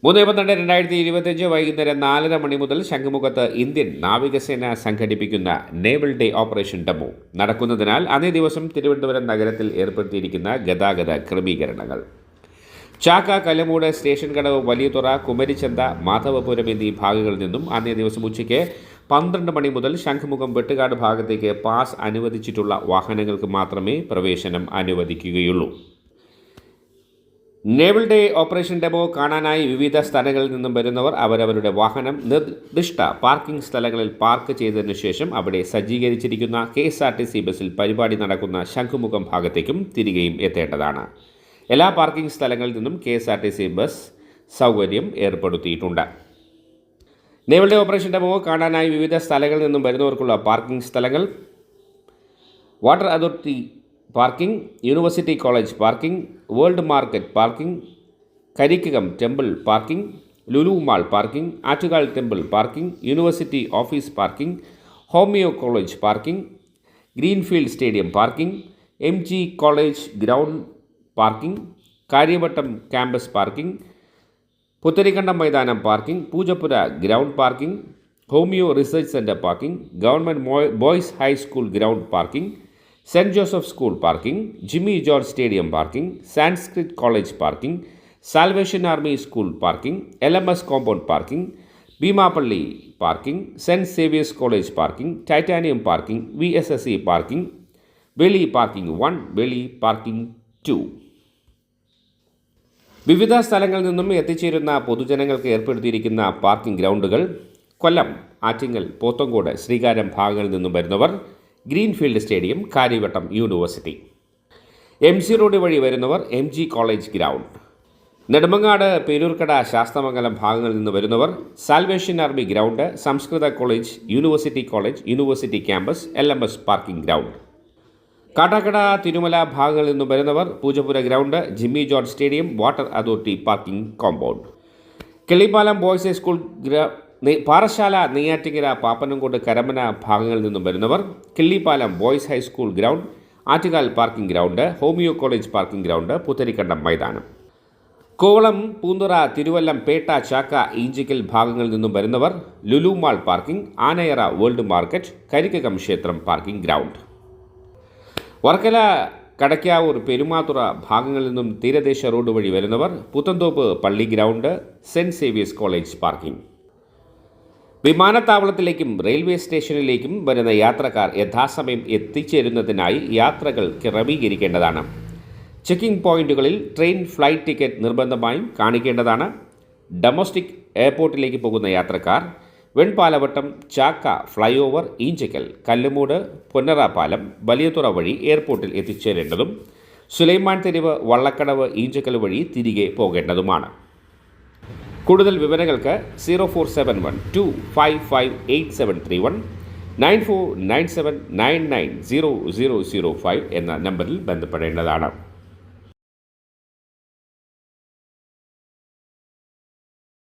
3/12/2025 വൈകുന്നേരം 4:30 മണി മുതൽ ശംഖുമുഖത്ത് ഇന്ത്യൻ നാവികസേന സംഘടിപ്പിക്കുന്ന നേവൽ ഡേ ഓപ്പറേഷൻ ഡെമോ നടക്കുന്നതിനാൽ അന്നേ ദിവസം തിരുവനന്തപുരം നഗരത്തിൽ ഏർപ്പെടുത്തിയിരിക്കുന്ന ഗതാഗത ക്രമീകരണങ്ങൾ. ചാക്ക, കല്ലമൂട്, സ്റ്റേഷൻ കടവ്, വലിയതുറ, കുമരിച്ചന്ത, മാധവപുരം എന്നീ ഭാഗങ്ങളിൽ നിന്നും അന്നേ ദിവസം ഉച്ചയ്ക്ക് 12 മണി മുതൽ ശംഖുമുഖം വെട്ടുകാട് ഭാഗത്തേക്ക് പാസ് അനുവദിച്ചിട്ടുള്ള വാഹനങ്ങൾക്ക് മാത്രമേ പ്രവേശനം അനുവദിക്കുകയുള്ളൂ. നേവൽ ഡേ ഓപ്പറേഷൻ ഡെമോ കാണാനായി വിവിധ സ്ഥലങ്ങളിൽ നിന്നും വരുന്നവർ അവരവരുടെ വാഹനം നിർദ്ദിഷ്ട പാർക്കിംഗ് സ്ഥലങ്ങളിൽ പാർക്ക് ചെയ്തതിനു ശേഷം അവിടെ സജ്ജീകരിച്ചിരിക്കുന്ന KSRTC ബസ്സിൽ പരിപാടി നടക്കുന്ന ശംഖുമുഖം ഭാഗത്തേക്കും തിരികെയും എത്തേണ്ടതാണ്. എല്ലാ പാർക്കിംഗ് സ്ഥലങ്ങളിൽ നിന്നും KSRTC ബസ് സൗകര്യം ഏർപ്പെടുത്തിയിട്ടുണ്ട്. നേവൽ ഡേ ഓപ്പറേഷൻ ഡെമോ കാണാനായി വിവിധ സ്ഥലങ്ങളിൽ നിന്നും വരുന്നവർക്കുള്ള പാർക്കിംഗ് സ്ഥലങ്ങൾ: water authority parking, university college parking, world market parking, Karikkakam temple parking, Lulu mall parking, Attukal temple parking, university office parking, homeo college parking, Greenfield stadium parking, MG college ground parking, Karyavattom campus parking, Putharikandam മൈതാനം parking, Poojappura ground parking, homeo research centre parking, government boys high school ground parking, saint Joseph school parking, Jimmy George stadium parking, Sanskrit college parking, salvation army school parking, LMS compound parking, Beemapally parking, saint Xavier's college parking, titanium parking, VSSE parking, Veli parking 1, Veli parking 2. വിവിധ സ്ഥലങ്ങളിൽ നിന്നും എത്തിച്ചേരുന്ന പൊതുജനങ്ങൾക്ക് ഏർപ്പെടുത്തിയിരിക്കുന്ന parking ഗ്രൗണ്ടുകൾ: കൊല്ലം, ആറ്റിങ്ങൽ, പോത്തങ്കോട്, ശ്രീകാര്യം ഭാഗങ്ങളിൽ നിന്നും വരുന്നവർ greenfield stadium, Kariavattom university. MC road വഴി വരുന്നവർ MG college ground. Nedumangad, Peroorkada, Sasthamangalam ഭാഗങ്ങളിൽ നിന്ന് വരുന്നവർ സാൽവേഷൻ ആർമി ഗ്രൗണ്ട്, സംസ്കൃത college, university college, university campus, LMS parking ground. Kattakada, Thirumala ഭാഗങ്ങളിൽ നിന്നും വരുന്നവർ Poojappura ground, Jimmy George stadium, water authority parking compound. Killipalam boys high school, Parassala, Neyyattinkara, Pappanamcode, Karamana ഭാഗങ്ങളിൽ നിന്നും വരുന്നവർ Killipalam boys high school ground, Attukal parking ground, homeo college parking ground, Putharikandam മൈതാനം. കോവളം, പൂന്തുറ, തിരുവല്ലം, പേട്ട, ചാക്ക, ഈഞ്ചിക്കൽ ഭാഗങ്ങളിൽ നിന്നും വരുന്നവർ Lulu mall parking, Anayara world market, Karikkakam ക്ഷേത്രം പാർക്കിംഗ് ഗ്രൗണ്ട്. വർക്കല, കടയ്ക്കാവൂർ, പെരുമാതുറ ഭാഗങ്ങളിൽ നിന്നും തീരദേശ റോഡ് വഴി വരുന്നവർ പുത്തൻതോപ്പ് പള്ളി ground, saint Xavier's college parking. വിമാനത്താവളത്തിലേക്കും റെയിൽവേ സ്റ്റേഷനിലേക്കും വരുന്ന യാത്രക്കാർ യഥാസമയം എത്തിച്ചേരുന്നതിനായി യാത്രകൾ ക്രമീകരിക്കേണ്ടതാണ്. ചെക്കിംഗ് പോയിന്റുകളിൽ ട്രെയിൻ, ഫ്ലൈറ്റ് ടിക്കറ്റ് നിർബന്ധമായും കാണിക്കേണ്ടതാണ്. ഡൊമസ്റ്റിക് എയർപോർട്ടിലേക്ക് പോകുന്ന യാത്രക്കാർ വെൺപാലവട്ടം, ചാക്ക, ഫ്ലൈ ഓവർ, ഈഞ്ചക്കൽ, കല്ലുമൂട്, പൊന്നറ പാലം, വലിയതുറ വഴി എയർപോർട്ടിൽ എത്തിച്ചേരേണ്ടതും സുലൈമാൻ തെരുവ്, വള്ളക്കടവ്, ഈഞ്ചക്കൽ വഴി തിരികെ പോകേണ്ടതുമാണ്. കൂടുതൽ വിവരങ്ങൾക്ക് 0471255871 9497990005 എന്ന നമ്പറിൽ ബന്ധപ്പെടേണ്ടതാണ്.